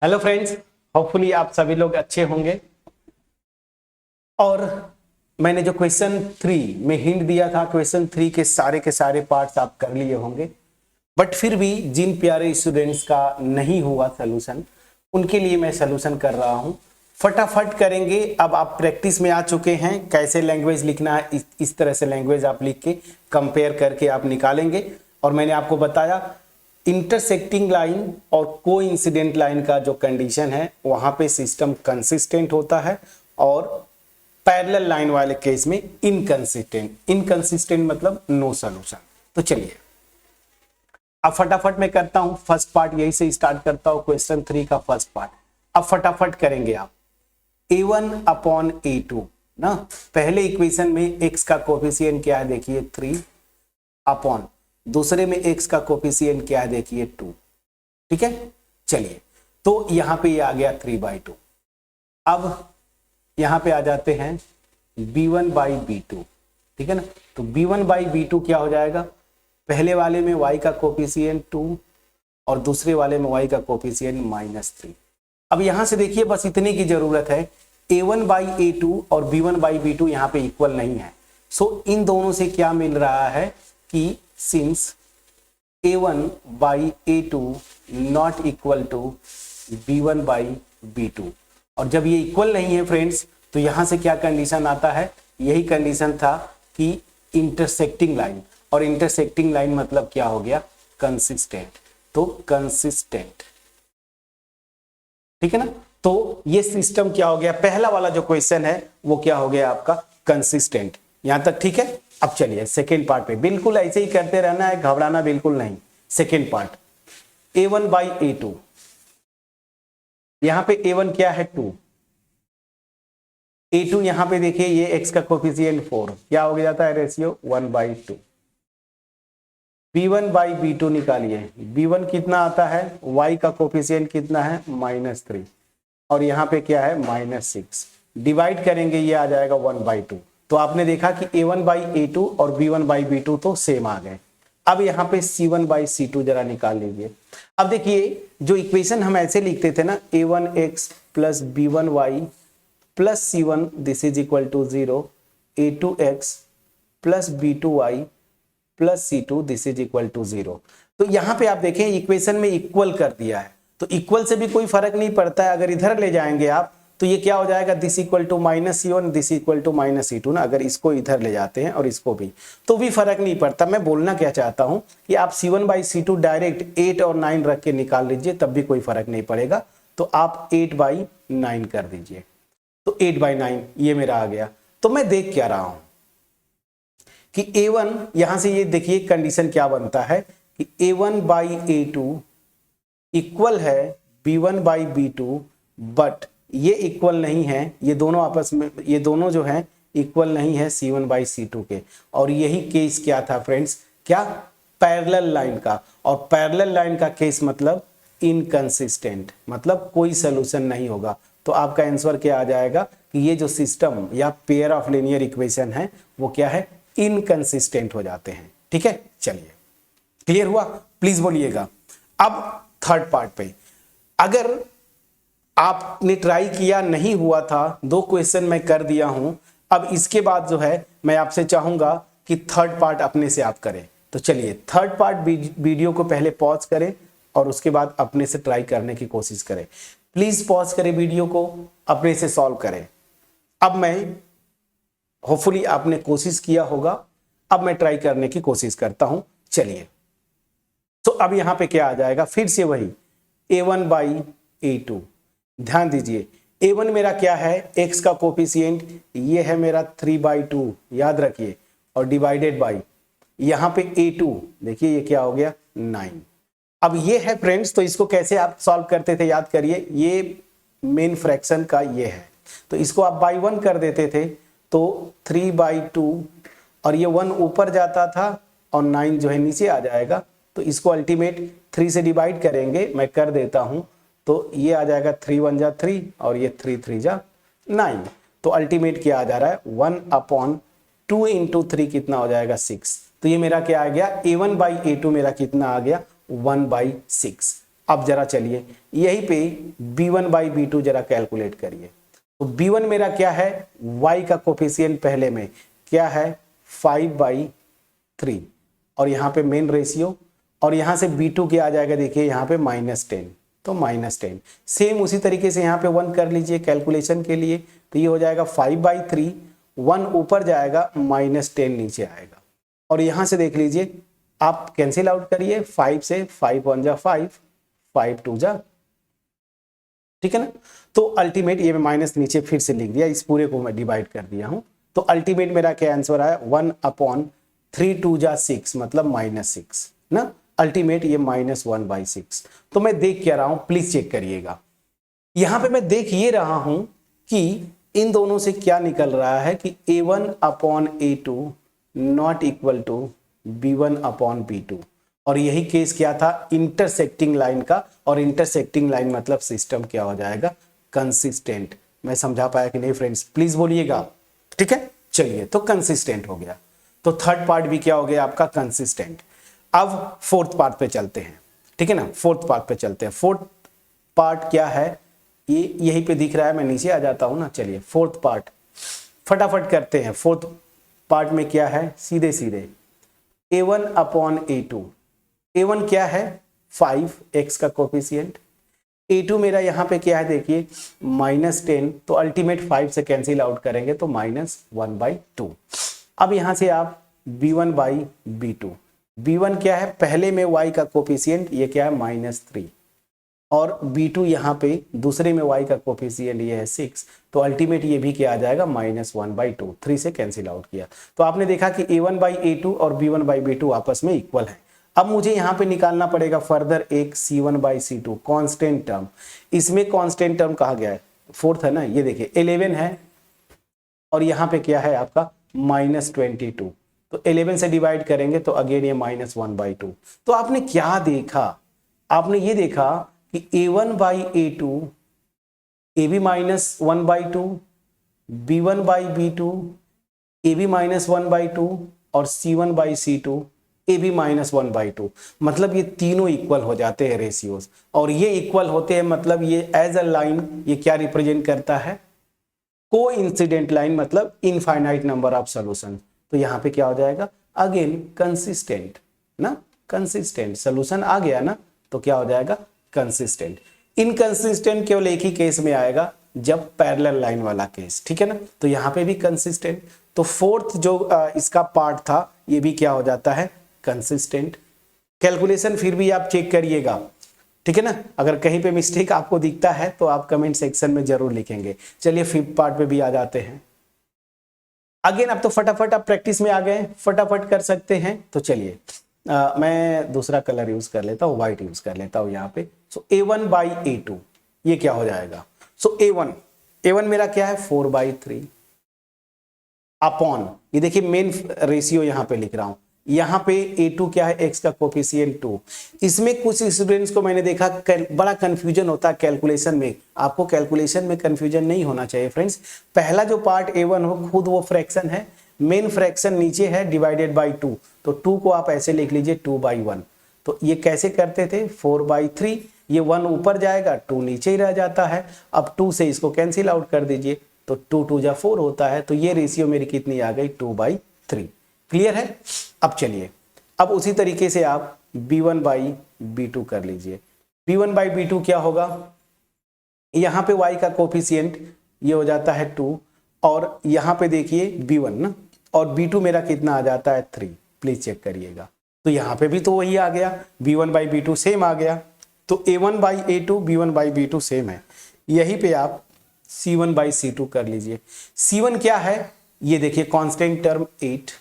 Hello friends, hopefully आप सभी लोग अच्छे होंगे। और मैंने जो क्वेश्चन 3 में हिंट दिया था, क्वेश्चन 3 के सारे पार्ट्स आप कर लिए होंगे। बट फिर भी जिन प्यारे स्टूडेंट्स का नहीं हुआ सोल्यूशन, उनके लिए मैं सोल्यूशन कर रहा हूं। फटाफट करेंगे। अब आप प्रैक्टिस में आ चुके हैं कैसे लैंग्वेज लिखना है। इस तरह से लैंग्वेज आप लिख के कंपेयर करके आप निकालेंगे। और मैंने आपको बताया इंटरसेक्टिंग लाइन और कोइंसिडेंट लाइन का जो कंडीशन है वहां पे सिस्टम कंसिस्टेंट होता है, और पैरेलल लाइन वाले केस में इनकंसिस्टेंट मतलब नो सॉल्यूशन। तो चलिए अब फटाफट मैं करता हूं। फर्स्ट पार्ट यही से स्टार्ट करता हूं, क्वेश्चन 3 का फर्स्ट पार्ट। अब फटाफट करेंगे आप। a1 अपॉन a2 ना, पहले इक्वेशन में x का कोफिशिएंट क्या है देखिए 3 अपॉन दूसरे में x का कोफिशिएंट क्या है देखिए 2। ठीक है, चलिए तो यहां पे ये आ गया 3/2। अब यहां पे आ जाते हैं b1/b2। ठीक है ना, तो b1/b2 क्या हो जाएगा, पहले वाले में y का कोफिशिएंट 2 और दूसरे वाले में y का कोफिशिएंट -3। अब यहां से देखिए बस इतने की जरूरत है, a1/a2 और b1/b2 यहां पे इक्वल नहीं है। सो इन दोनों से क्या मिल रहा है कि since a1/a2 not equal to b1/b2, और जब ये इक्वल नहीं है फ्रेंड्स, तो यहां से क्या कंडीशन आता है, यही कंडीशन था कि इंटरसेक्टिंग लाइन, और इंटरसेक्टिंग लाइन मतलब क्या हो गया, कंसिस्टेंट। तो कंसिस्टेंट, ठीक है ना। तो ये सिस्टम क्या हो गया, पहला वाला जो क्वेश्चन है वो क्या हो गया आपका, कंसिस्टेंट। यहां तक ठीक है। अब चलिए सेकेंड पार्ट पे, बिल्कुल ऐसे ही करते रहना है, घबराना बिल्कुल नहीं। सेकेंड पार्ट a1/a2, यहां पे a1 क्या है 2, a2 यहां पे देखिए ये x का कोफिशिएंट 4, क्या हो जाता है रेशियो 1/2। b1/b2 निकालिए, b1 कितना आता है, y का कोफिशिएंट कितना है -3, और यहाँ पे क्या है -6, डिवाइड करेंगे ये आ जाएगा 1/2। तो आपने देखा कि a1/a2 और b1/b2 तो सेम आ गए। अब यहाँ पे c1/c2 जरा निकाल लीजिए। अब देखिए जो इक्वेशन हम ऐसे लिखते थे ना, a1x plus b1y plus c1 this is equal to 0, a2x plus b2y plus c2 this is equal to 0। तो यहाँ पे आप देखें इक्वेशन में इक्वल कर दिया है, तो इक्वल से भी कोई फर्क नहीं पड़ता है। अगर इधर ले जाएंगे आप तो ये क्या हो जाएगा, this equal to -c1 this equal to -c2 ना। अगर इसको इधर ले जाते हैं और इसको भी, तो भी फर्क नहीं पड़ता। मैं बोलना क्या चाहता हूं कि आप c1/c2 डायरेक्ट 8 और 9 रख के निकाल लीजिए, तब भी कोई फर्क नहीं पड़ेगा। तो आप 8/9 कर दीजिए, तो 8/9 ये मेरा आ गया। तो मैं देख क्या रहा हूं कि a1, यहां से ये देखिए कंडीशन क्या बनता है कि a1/a2 इक्वल है b1/b2, बट ये इक्वल नहीं है, ये दोनों आपस में, ये दोनों जो हैं इक्वल नहीं है c1/c2 के। और यही केस क्या था फ्रेंड्स, क्या, पैरेलल लाइन का। और पैरेलल लाइन का केस मतलब इनकंसिस्टेंट, मतलब कोई सोल्यूशन नहीं होगा। तो आपका आंसर क्या आ जाएगा कि ये जो सिस्टम या पेयर ऑफ लीनियर इक्वेशन है वो क्या है, इनकंसिस्टेंट हो जाते हैं। ठीक है, चलिए क्लियर हुआ, प्लीज बोलिएगा। अब थर्ड पार्ट पे, अगर आपने ट्राई किया नहीं हुआ था, 2 क्वेश्चन मैं कर दिया हूं, अब इसके बाद जो है मैं आपसे चाहूंगा कि थर्ड पार्ट अपने से आप करें। तो चलिए थर्ड पार्ट वीडियो को पहले पॉज करें और उसके बाद अपने से ट्राई करने की कोशिश करें। प्लीज पॉज करें वीडियो को, अपने से सॉल्व करें। अब मैं, होपफुली आपने कोशिश किया होगा, अब मैं ट्राई करने की कोशिश करता हूं। चलिए तो अब यहां पे क्या आ जाएगा, फिर से वही a1/a2। ध्यान दीजिए a1 मेरा क्या है, x का कोफिशिएंट ये है मेरा 3/2, याद रखिए, और डिवाइडेड बाई यहां पे a2 देखिए ये क्या हो गया 9। अब ये है फ्रेंड्स, तो इसको कैसे आप सॉल्व करते थे याद करिए, ये मेन फ्रैक्शन का ये है, तो इसको आप बाई 1 कर देते थे, तो 3/2, और ये 1 ऊपर जाता था और 9 जो है नीचे आ जाएगा। तो इसको अल्टीमेट 3 से डिवाइड करेंगे, मैं कर देता हूं, तो ये आ जाएगा 3 1 जा 3 और ये 3 3 जा 9। तो अल्टीमेट क्या आ जा रहा है, 1/2 इंटू 3 कितना हो जाएगा 6। तो ये मेरा क्या आ गया, a1/a2 मेरा कितना आ गया 1/6। अब जरा चलिए यहीं पे b1 बाई b2 जरा कैलकुलेट करिए। तो b1 मेरा क्या है, y का कोफिशिएंट पहले में क्या है 5/3 और यहाँ पे मेन रेशियो, और यहाँ से b2 क्या आ जाएगा देखिए यहाँ पे -10, तो -10। सेम उसी तरीके से यहाँ पे 1 कर लीजिए कैलकुलेशन के लिए, तो ये हो जाएगा 5/3, 1 ऊपर जाएगा -10 नीचे आएगा। और यहाँ से देख लीजिए आप कैंसिल आउट करिए, 5 से 5 1 जा 5, 5 2 जा, ठीक है ना। तो अल्टीमेट ये मैं माइनस नीचे फिर से लिख दिया, इस पूरे को मैं डिवाइड कर दिया हूं। तो अल्टीमेट मेरा क्या आंसर आया 1/3 2 जा 6 मतलब -6 ना। अल्टीमेट ये -1/6। तो मैं देख क्या रहा हूं प्लीज चेक करिएगा। यहां पे मैं देख ये रहा हूं कि इन दोनों से क्या निकल रहा है कि a1/a2 not equal to b1/b2। और यही केस क्या था इंटरसेक्टिंग लाइन का, और इंटरसेक्टिंग लाइन मतलब सिस्टम क्या हो जाएगा कंसिस्टेंट। मैं समझा पाया कि नहीं फ्रेंड्स, प्लीज बोलिएगा, ठीक है। चलिए तो कंसिस्टेंट हो गया, तो थर्ड पार्ट भी क्या हो गया आपका कंसिस्टेंट। अब फोर्थ पार्ट पे चलते हैं, ठीक है ना। फोर्थ पार्ट पे चलते हैं। फोर्थ पार्ट क्या है, ये यहीं पे दिख रहा है, मैं नीचे आ जाता हूं ना। चलिए फोर्थ पार्ट फटाफट करते हैं। फोर्थ पार्ट में क्या है, सीधे सीधे a1/a2। a1 क्या है 5 x का कोफिशिएंट, a2 मेरा यहाँ पे क्या है देखिए -10, तो अल्टीमेट 5 से कैंसिल आउट करेंगे तो -1/2। अब यहाँ से आप b1/b2, b1 क्या है पहले में y का कोफिशिएंट ये क्या है -3, और b2 यहाँ पे दूसरे में y का कोफिशिएंट ये है 6, तो अल्टीमेट ये भी क्या आ जाएगा -1/2। 3 से कैंसिल आउट किया तो आपने देखा कि a1/a2 और b1/b2 आपस में इक्वल है। अब मुझे यहाँ पे निकालना पड़ेगा फर्दर एक c1/c2 कांस्टेंट टर्म। इसमें कांस्टेंट टर्म कहा गया है फोर्थ है ना, ये देखिए 11 है और यहाँ पे क्या है आपका -22, तो 11 से डिवाइड करेंगे तो अगेन ये -1/2। तो आपने क्या देखा, आपने ये देखा कि a1/a2 A B -1/2, b1/b2 A B -1/2 और c1/c2 ए बी -1/2। मतलब ये तीनों इक्वल हो जाते हैं रेशियोज, और ये इक्वल होते हैं मतलब ये एज अ लाइन ये क्या रिप्रेजेंट करता है कोइंसिडेंट लाइन, मतलब इनफाइनाइट नंबर ऑफ सॉल्यूशन। तो यहाँ पे क्या हो जाएगा अगेन कंसिस्टेंट ना, कंसिस्टेंट सॉल्यूशन आ गया ना, तो क्या हो जाएगा कंसिस्टेंट। इनकंसिस्टेंट केवल एक ही केस में आएगा जब पैरेलल लाइन वाला केस, ठीक है ना। तो यहाँ पे भी कंसिस्टेंट। तो फोर्थ जो इसका पार्ट था ये भी क्या हो जाता है कंसिस्टेंट। कैलकुलेशन फिर भी आप चेक करिएगा, ठीक है ना। अगर कहीं पे मिस्टेक आपको दिखता है तो आप कमेंट सेक्शन में जरूर लिखेंगे। चलिए फिफ्थ पार्ट पे भी आ जाते हैं। अगेन अब तो फटाफट आप प्रैक्टिस में आ गए, फटाफट कर सकते हैं। तो चलिए मैं दूसरा कलर यूज कर लेता हूँ, व्हाइट यूज कर लेता हूँ यहाँ पे। सो a1/a2 ये क्या हो जाएगा, सो a1 मेरा क्या है 4/3 अपॉन, ये देखिए मेन रेशियो यहाँ पे लिख रहा हूं, यहाँ पे a2 क्या है x का कोफिशिएंट 2। इसमें कुछ स्टूडेंट्स को मैंने देखा बड़ा कंफ्यूजन होता है कैलकुलेशन में। आपको कैलकुलेशन में कंफ्यूजन नहीं होना चाहिए फ्रेंड्स। पहला जो पार्ट a1 हो खुद वो फ्रैक्शन है, मेन फ्रैक्शन नीचे है डिवाइडेड बाई 2, तो 2 को आप ऐसे लिख लीजिए 2/1। तो ये कैसे करते थे 4/3, ये 1 ऊपर जाएगा 2 नीचे ही रह जाता है। अब 2 से इसको कैंसिल आउट कर दीजिए तो 2 2 जा 4 होता है। तो ये रेशियो मेरी कितनी आ गई 2/3। क्लियर है। अब चलिए अब उसी तरीके से आप b1/b2 कर लीजिए। b1/b2 क्या होगा, यहां पे y का कोफिशिएंट ये हो जाता है 2, और यहां पे देखिए b1 ना, और b2 मेरा कितना आ जाता है 3। प्लीज चेक करिएगा। तो यहां पे भी तो वही आ गया, b1/b2 सेम आ गया। तो a1/a2 b1/b2 सेम है। यहीं पे आप c1/c2 कर लीजिए। c1 क्या है ये देखिए कांस्टेंट टर्म 8,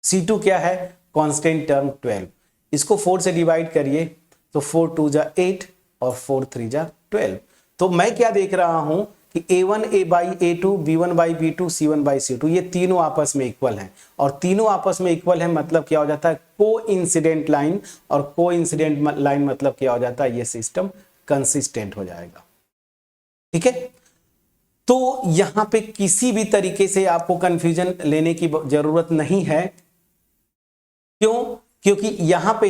c2 क्या है कांस्टेंट टर्म 12। इसको 4 से डिवाइड करिए तो 4 2 जा 8 और 4 3 जा 12। तो मैं क्या देख रहा हूं कि a1/a2 b1/b2 c1/c2 ये तीनों आपस में इक्वल हैं, और तीनों आपस में इक्वल है मतलब क्या हो जाता है कोइंसिडेंट लाइन, और कोइंसिडेंट लाइन मतलब क्या हो जाता है ये सिस्टम कंसिस्टेंट हो जाएगा, ठीक है। तो यहां पे किसी भी तरीके से आपको कंफ्यूजन लेने की जरूरत नहीं है। क्यों, क्योंकि यहां पे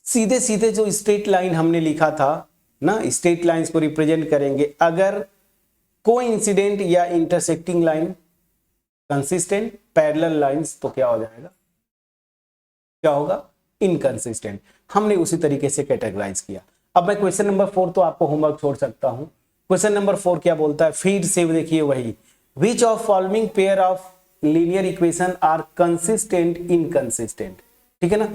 सीधे सीधे जो स्ट्रेट लाइन हमने लिखा था ना, स्ट्रेट लाइंस को रिप्रेजेंट करेंगे। अगर कोइंसिडेंट या intersecting line consistent, parallel lines तो क्या हो जाएगा, क्या होगा, इनकंसिस्टेंट। हमने उसी तरीके से कैटेगराइज किया। अब मैं क्वेश्चन नंबर 4 तो आपको होमवर्क छोड़ सकता हूं। क्वेश्चन नंबर 4 क्या बोलता है, फिर से देखिए वही, which of following pair of linear equation are consistent inconsistent. ठीक है ना,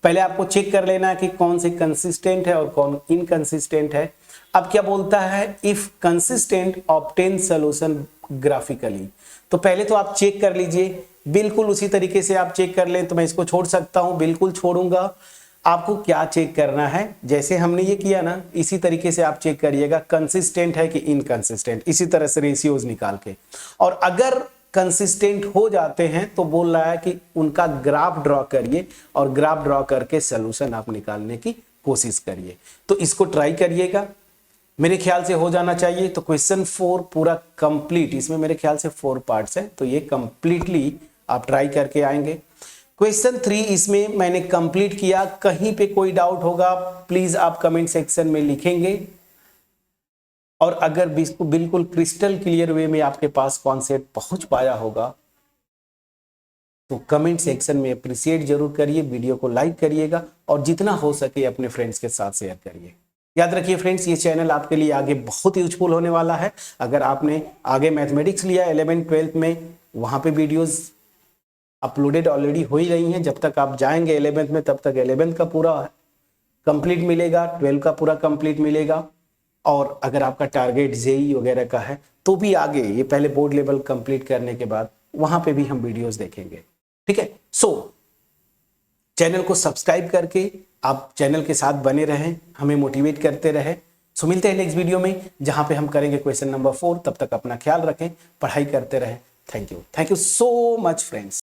पहले आपको चेक कर लेना है कि कौन से कंसिस्टेंट है और कौन इनकंसिस्टेंट है। अब क्या बोलता है, if consistent obtain solution graphically. तो पहले तो आप चेक कर लीजिए, बिल्कुल उसी तरीके से आप चेक कर लें। तो मैं इसको छोड़ सकता हूं, बिल्कुल छोड़ूंगा। आपको क्या चेक करना है, जैसे हमने ये किया ना, इसी तरीके से आप चेक करिएगा कंसिस्टेंट है कि इनकंसिस्टेंट, इसी तरह से रेशियोज निकाल के। और अगर कंसिस्टेंट हो जाते हैं तो बोल रहा है कि उनका ग्राफ ड्रॉ करिए और ग्राफ ड्रॉ करके सॉल्यूशन आप निकालने की कोशिश करिए। तो इसको ट्राई करिएगा, मेरे ख्याल से हो जाना चाहिए। तो क्वेश्चन 4 पूरा कंप्लीट, इसमें मेरे ख्याल से 4 पार्ट्स हैं, तो ये कंप्लीटली आप ट्राई करके आएंगे। क्वेश्चन 3 इसमें मैंने कंप्लीट किया। कहीं पे कोई डाउट होगा प्लीज आप कमेंट सेक्शन में लिखेंगे, और अगर बिल्कुल क्रिस्टल क्लियर वे में आपके पास कॉन्सेप्ट पहुंच पाया होगा तो कमेंट सेक्शन में अप्रिशिएट जरूर करिए, वीडियो को लाइक करिएगा और जितना हो सके अपने फ्रेंड्स के साथ शेयर करिए। याद रखिए फ्रेंड्स, ये चैनल आपके लिए आगे बहुत यूजफुल होने वाला है। अगर आपने आगे मैथमेटिक्स लिया 11th 12th में, वहां पे वीडियोस अपलोडेड ऑलरेडी हो ही रही हैं। जब तक आप जाएंगे 11th में तब तक 11th का पूरा कंप्लीट मिलेगा, 12 का पूरा कंप्लीट मिलेगा। और अगर आपका टारगेट जेई वगैरह का है तो भी आगे, ये पहले बोर्ड लेवल कंप्लीट करने के बाद वहां पे भी हम वीडियोस देखेंगे। ठीक है, सो चैनल को सब्सक्राइब करके आप चैनल के साथ बने रहें, हमें मोटिवेट करते रहें। सो मिलते हैं नेक्स्ट वीडियो में जहां पे हम करेंगे क्वेश्चन नंबर 4। तब तक अपना ख्याल रखें, पढ़ाई करते रहें। Thank you so much friends.